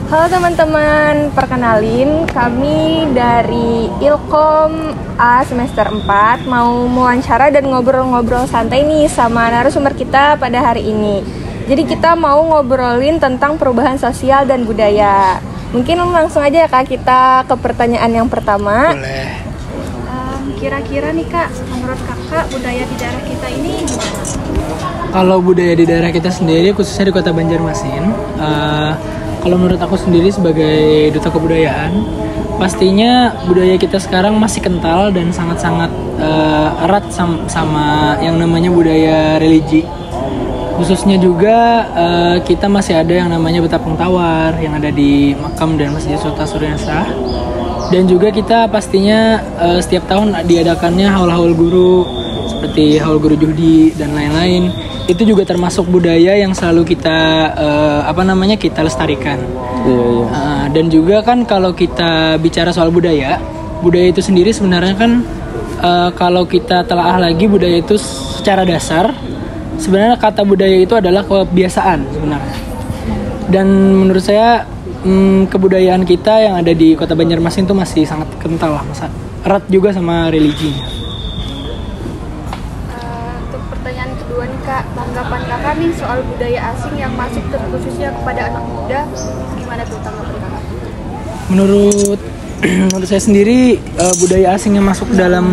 Halo teman-teman, perkenalin kami dari Ilkom A semester 4 mau mewawancara dan ngobrol-ngobrol santai nih sama narasumber kita pada hari ini. Jadi kita mau ngobrolin tentang perubahan sosial dan budaya. Mungkin langsung aja ya Kak, kita ke pertanyaan yang pertama. Boleh. Kira-kira nih Kak, menurut Kakak budaya di daerah kita ini gimana? Kalau budaya di daerah kita sendiri, khususnya di Kota Banjarmasin, kalau menurut aku sendiri sebagai duta kebudayaan, pastinya budaya kita sekarang masih kental dan sangat-sangat erat sama yang namanya budaya religi. Khususnya juga kita masih ada yang namanya Betapeng Tawar yang ada di makam dan Masjid Sultan Surinasa. Dan juga kita pastinya setiap tahun diadakannya haul-haul guru seperti haul guru Juhdi dan lain-lain. Itu juga termasuk budaya yang selalu kita kita lestarikan. Iya. Dan juga kan kalau kita bicara soal budaya itu sendiri sebenarnya kan kalau kita telaah lagi budaya itu secara dasar sebenarnya kata budaya itu adalah kebiasaan sebenarnya. Dan menurut saya kebudayaan kita yang ada di Kota Banjarmasin itu masih sangat kental lah, erat juga sama religinya. Untuk pertanyaan kedua nih Kak, tanggapan Kakak nih soal budaya asing yang masuk terkhususnya kepada anak muda, gimana tuh tanggapan Kakak? Menurut saya sendiri budaya asing yang masuk dalam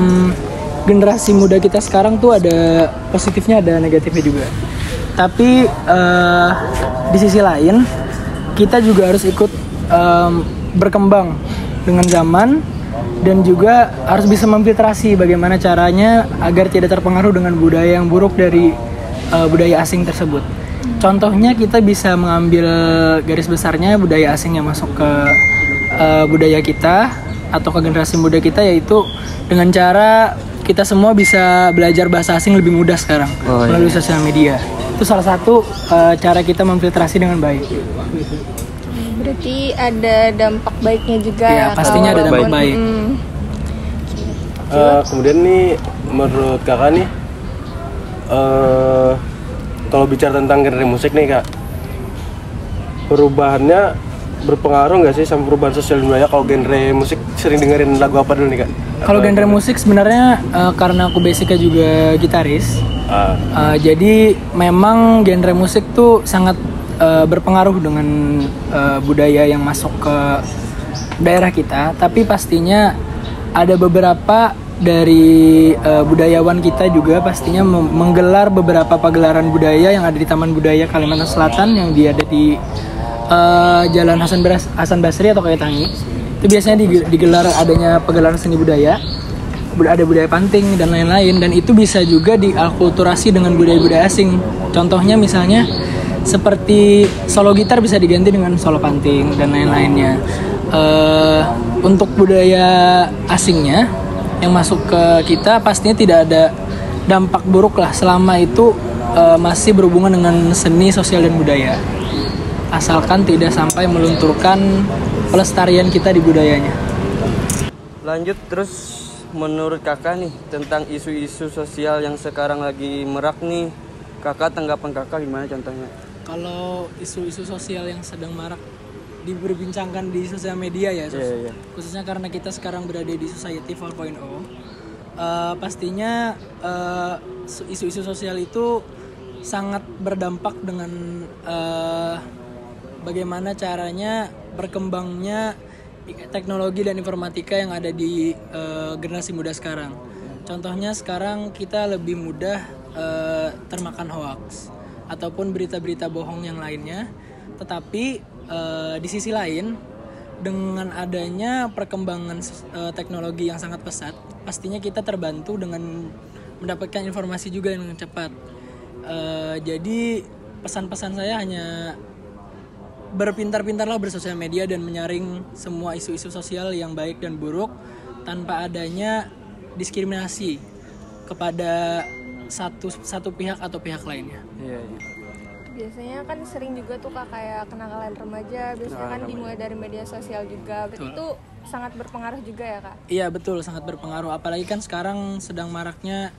generasi muda kita sekarang tuh ada positifnya ada negatifnya juga. Tapi di sisi lain kita juga harus ikut berkembang dengan zaman dan juga harus bisa memfiltrasi bagaimana caranya agar tidak terpengaruh dengan budaya yang buruk dari budaya asing tersebut. Contohnya kita bisa mengambil garis besarnya budaya asing yang masuk ke budaya kita atau ke generasi muda kita, yaitu dengan cara kita semua bisa belajar bahasa asing lebih mudah sekarang melalui sosial media. Itu salah satu cara kita memfiltrasi dengan baik. Berarti ada dampak baiknya juga ya? Pastinya ada dampak baik. Kemudian nih, menurut Kakak nih, kalau bicara tentang genre musik nih Kak, perubahannya berpengaruh nggak sih sama perubahan sosial budaya? Kalau genre musik sering dengerin lagu apa dulu nih Kak? Kalau genre musik sebenarnya karena aku basicnya juga gitaris, jadi memang genre musik tuh sangat berpengaruh dengan budaya yang masuk ke daerah kita. Tapi pastinya ada beberapa dari budayawan kita juga pastinya menggelar beberapa pagelaran budaya yang ada di Taman Budaya Kalimantan Selatan yang ada di Jalan Hasan Basri atau Kayetangi. Itu biasanya digelar adanya pagelaran seni budaya, ada budaya panting dan lain-lain, dan itu bisa juga diakulturasi dengan budaya-budaya asing. Contohnya misalnya seperti solo gitar bisa diganti dengan solo panting dan lain-lainnya. Untuk budaya asingnya yang masuk ke kita pastinya tidak ada dampak buruk lah selama itu masih berhubungan dengan seni, sosial, dan budaya. Asalkan tidak sampai melunturkan pelestarian kita di budayanya. Lanjut terus, menurut Kakak nih tentang isu-isu sosial yang sekarang lagi merak nih, Kakak tanggapan Kakak gimana contohnya? Kalau isu-isu sosial yang sedang marak diperbincangkan di sosial media ya, khususnya karena kita sekarang berada di Society 4.0, pastinya isu-isu sosial itu sangat berdampak dengan bagaimana caranya berkembangnya teknologi dan informatika yang ada di generasi muda sekarang. Contohnya sekarang kita lebih mudah termakan hoax ataupun berita-berita bohong yang lainnya. Tetapi di sisi lain, dengan adanya perkembangan teknologi yang sangat pesat, pastinya kita terbantu dengan mendapatkan informasi juga yang cepat. Jadi pesan-pesan saya hanya berpintar-pintarlah bersosial media dan menyaring semua isu-isu sosial yang baik dan buruk tanpa adanya diskriminasi kepada satu pihak atau pihak lainnya. Iya. Biasanya kan sering juga tuh Kak kayak kenakalan remaja, biasanya kan dimulai dari media sosial juga. Berarti itu sangat berpengaruh juga ya Kak? Iya betul, sangat berpengaruh. Apalagi kan sekarang sedang maraknya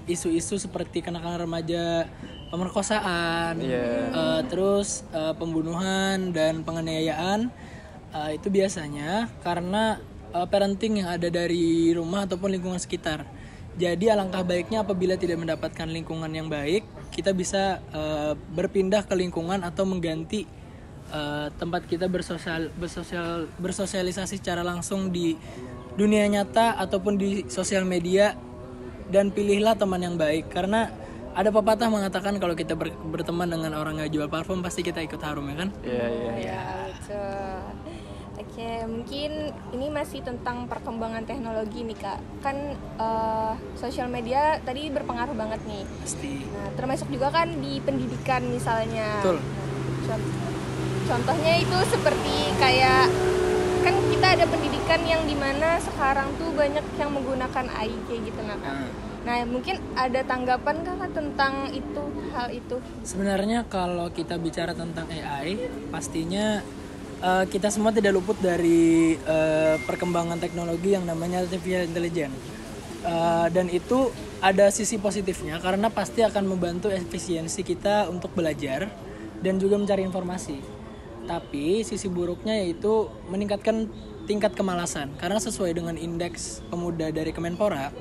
isu-isu seperti kenakalan remaja pemerkosaan, terus pembunuhan dan penganiayaan. Itu biasanya karena parenting yang ada dari rumah ataupun lingkungan sekitar. Jadi alangkah baiknya apabila tidak mendapatkan lingkungan yang baik, kita bisa berpindah ke lingkungan atau mengganti tempat kita bersosialisasi secara langsung di dunia nyata ataupun di sosial media, dan pilihlah teman yang baik. Karena ada pepatah mengatakan kalau kita berteman dengan orang yang jual parfum pasti kita ikut harum, ya kan? Iya, betul. Oke, mungkin ini masih tentang perkembangan teknologi nih Kak. Kan sosial media tadi berpengaruh banget nih. Pasti. Nah, termasuk juga kan di pendidikan misalnya. Betul. Contohnya itu seperti kayak kan kita ada pendidikan yang dimana sekarang tuh banyak yang menggunakan AI kayak gitu Kak. Nah, mungkin ada tanggapan Kakak tentang hal itu? Sebenarnya kalau kita bicara tentang AI, pastinya kita semua tidak luput dari perkembangan teknologi yang namanya artificial intelligence. Dan itu ada sisi positifnya karena pasti akan membantu efisiensi kita untuk belajar dan juga mencari informasi. Tapi sisi buruknya yaitu meningkatkan tingkat kemalasan. Karena sesuai dengan indeks pemuda dari Kemenpora,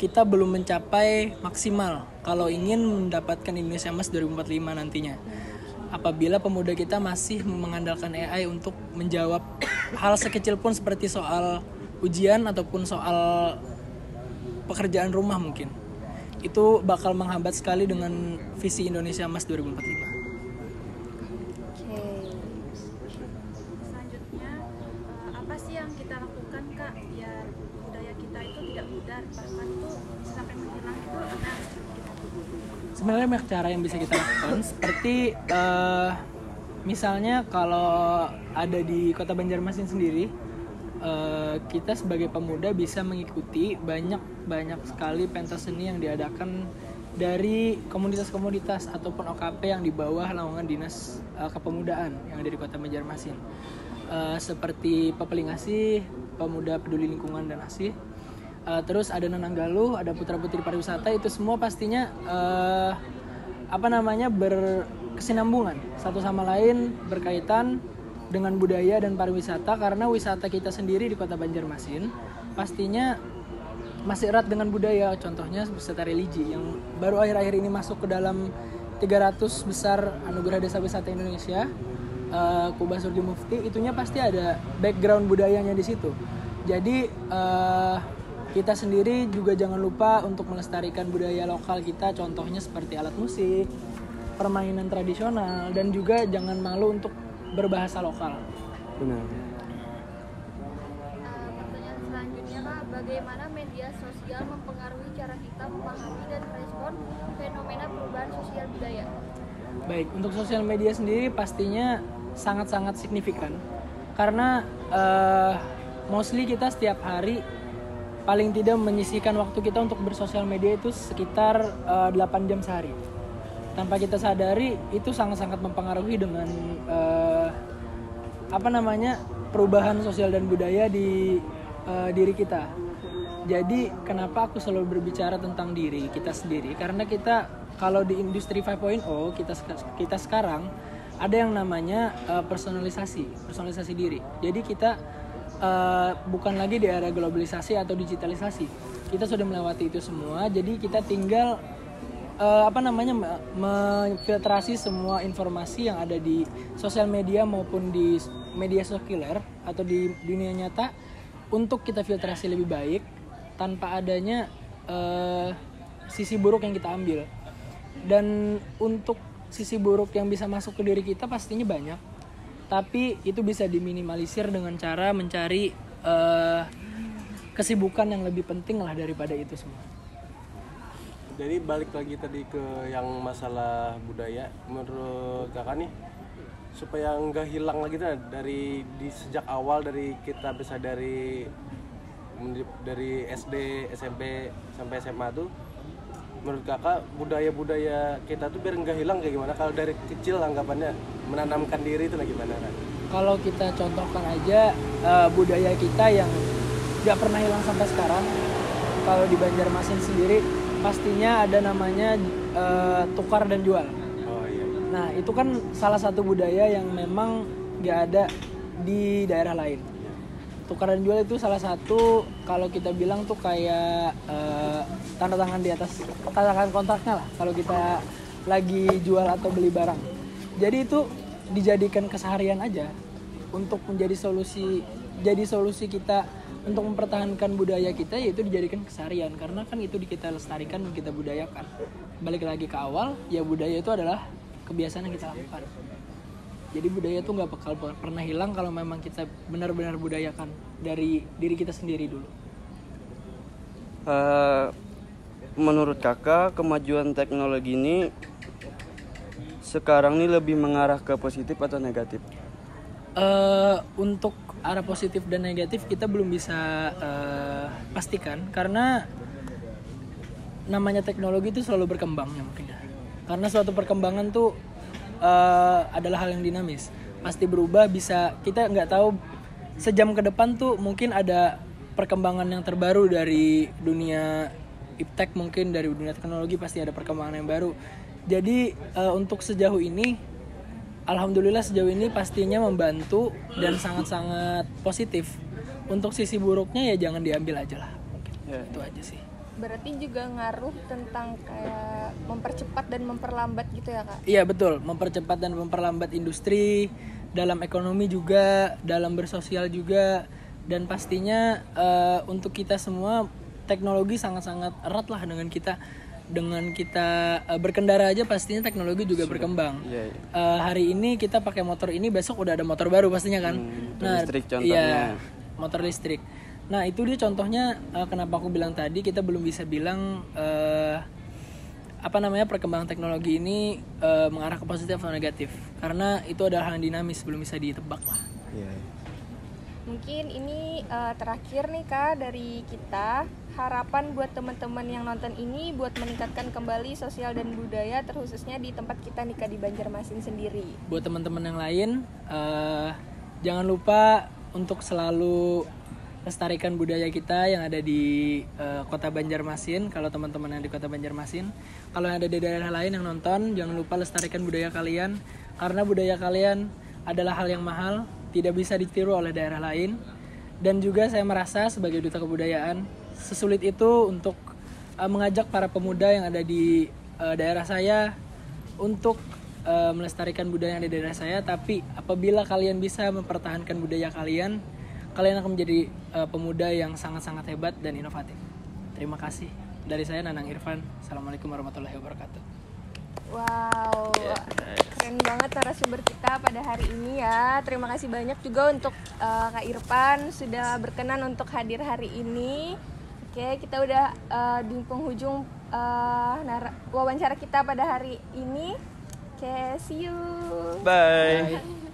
kita belum mencapai maksimal kalau ingin mendapatkan Indonesia Emas 2045 nantinya. Apabila pemuda kita masih mengandalkan AI untuk menjawab hal sekecil pun seperti soal ujian ataupun soal pekerjaan rumah mungkin. Itu bakal menghambat sekali dengan visi Indonesia Emas 2045. Selanjutnya, apa sih yang kita lakukan Kak biar budaya kita itu tidak pudar, bahkan tuh sampai menghilang itu ada? Sebenarnya banyak cara yang bisa kita lakukan, seperti misalnya kalau ada di Kota Banjarmasin sendiri, kita sebagai pemuda bisa mengikuti banyak sekali pentas seni yang diadakan dari komunitas-komunitas ataupun OKP yang di bawah naungan Dinas Kepemudaan yang ada di Kota Banjarmasin, seperti Pepeling Asih, Pemuda Peduli Lingkungan dan Asih. Terus ada Nananggaluh, ada Putra Putri Pariwisata. Itu semua pastinya berkesinambungan satu sama lain, berkaitan dengan budaya dan pariwisata. Karena wisata kita sendiri di Kota Banjarmasin pastinya masih erat dengan budaya. Contohnya wisata religi yang baru akhir-akhir ini masuk ke dalam 300 besar Anugerah Desa Wisata Indonesia, Kubah Surgi Mufti. Itunya pasti ada background budayanya di situ. Jadi kita sendiri juga jangan lupa untuk melestarikan budaya lokal kita, contohnya seperti alat musik, permainan tradisional, dan juga jangan malu untuk berbahasa lokal. Benar. Pertanyaan selanjutnya Kak, bagaimana media sosial mempengaruhi cara kita memahami dan merespon fenomena perubahan sosial budaya? Baik, untuk sosial media sendiri pastinya sangat-sangat signifikan. Karena mostly kita setiap hari paling tidak menyisihkan waktu kita untuk bersosial media itu sekitar 8 jam sehari. Tanpa kita sadari itu sangat-sangat mempengaruhi dengan perubahan sosial dan budaya di diri kita. Jadi kenapa aku selalu berbicara tentang diri kita sendiri? Karena kita kalau di industri 5.0 kita sekarang ada yang namanya personalisasi diri. Jadi kita bukan lagi di era globalisasi atau digitalisasi. Kita sudah melewati itu semua. Jadi kita tinggal memfiltrasi semua informasi yang ada di sosial media maupun di media sekuler atau di dunia nyata untuk kita filtrasi lebih baik tanpa adanya sisi buruk yang kita ambil. Dan untuk sisi buruk yang bisa masuk ke diri kita pastinya banyak. Tapi itu bisa diminimalisir dengan cara mencari kesibukan yang lebih penting lah daripada itu semua. Jadi balik lagi tadi ke yang masalah budaya, menurut kakak nih supaya nggak hilang lagi dari sejak awal dari kita bisa dari SD, SMP sampai SMA tuh, menurut kakak budaya kita tuh biar nggak hilang kayak gimana? Kalau dari kecil anggapannya menanamkan diri itu gimana kan? Kalau kita contohkan aja budaya kita yang nggak pernah hilang sampai sekarang. Kalau di Banjarmasin sendiri pastinya ada namanya tukar dan jual. Oh iya. Nah itu kan salah satu budaya yang memang gak ada di daerah lain. Tukar dan jual itu salah satu, kalau kita bilang tuh kayak tanda tangan di atas, tanda tangan kontraknya lah kalau kita lagi jual atau beli barang. Jadi itu dijadikan keseharian aja untuk menjadi solusi, jadi solusi kita untuk mempertahankan budaya kita, yaitu dijadikan keseharian, karena kan itu kita lestarikan dan kita budayakan. Balik lagi ke awal, ya budaya itu adalah kebiasaan yang kita lakukan. Jadi budaya itu nggak bakal pernah hilang kalau memang kita benar-benar budayakan dari diri kita sendiri dulu. Menurut kakak, kemajuan teknologi ini sekarang ini lebih mengarah ke positif atau negatif? Untuk arah positif dan negatif kita belum bisa pastikan, karena namanya teknologi itu selalu berkembang ya mungkin ya. Karena suatu perkembangan tuh adalah hal yang dinamis, pasti berubah, bisa kita nggak tahu sejam ke depan tuh mungkin ada perkembangan yang terbaru dari dunia iptek, mungkin dari dunia teknologi pasti ada perkembangan yang baru. Jadi untuk sejauh ini alhamdulillah sejauh ini pastinya membantu dan sangat-sangat positif. Untuk sisi buruknya ya jangan diambil aja lah mungkin. Itu aja sih. Berarti juga ngaruh tentang kayak mempercepat dan memperlambat gitu ya Kak? Iya betul, mempercepat dan memperlambat industri, dalam ekonomi juga, dalam bersosial juga, dan pastinya untuk kita semua teknologi sangat-sangat erat lah dengan kita. Dengan kita berkendara aja pastinya teknologi juga berkembang. Hari ini kita pakai motor ini, besok udah ada motor baru pastinya kan. Nah, listrik contohnya. Iya, motor listrik. Nah itu dia contohnya, kenapa aku bilang tadi kita belum bisa bilang perkembangan teknologi ini mengarah ke positif atau negatif, karena itu adalah hal yang dinamis, belum bisa ditebak lah. Mungkin ini terakhir nih Kak dari kita, harapan buat teman-teman yang nonton ini buat meningkatkan kembali sosial dan budaya terkhususnya di tempat kita nih Kak, di Banjarmasin sendiri. Buat teman-teman yang lain, jangan lupa untuk selalu lestarikan budaya kita yang ada di kota Banjarmasin. Kalau teman-teman yang di kota Banjarmasin, kalau yang ada di daerah lain yang nonton, jangan lupa lestarikan budaya kalian, karena budaya kalian adalah hal yang mahal, tidak bisa ditiru oleh daerah lain. Dan juga saya merasa sebagai duta kebudayaan, sesulit itu untuk mengajak para pemuda yang ada di daerah saya untuk melestarikan budaya yang ada di daerah saya. Tapi apabila kalian bisa mempertahankan budaya kalian, kalian akan menjadi pemuda yang sangat-sangat hebat dan inovatif. Terima kasih. Dari saya Nanang Irfan. Assalamualaikum warahmatullahi wabarakatuh. Wow, keren banget narasumber kita pada hari ini ya. Terima kasih banyak juga untuk Kak Irfan sudah berkenan untuk hadir hari ini. Oke, kita udah di penghujung wawancara kita pada hari ini. Oke, see you. Bye. Bye.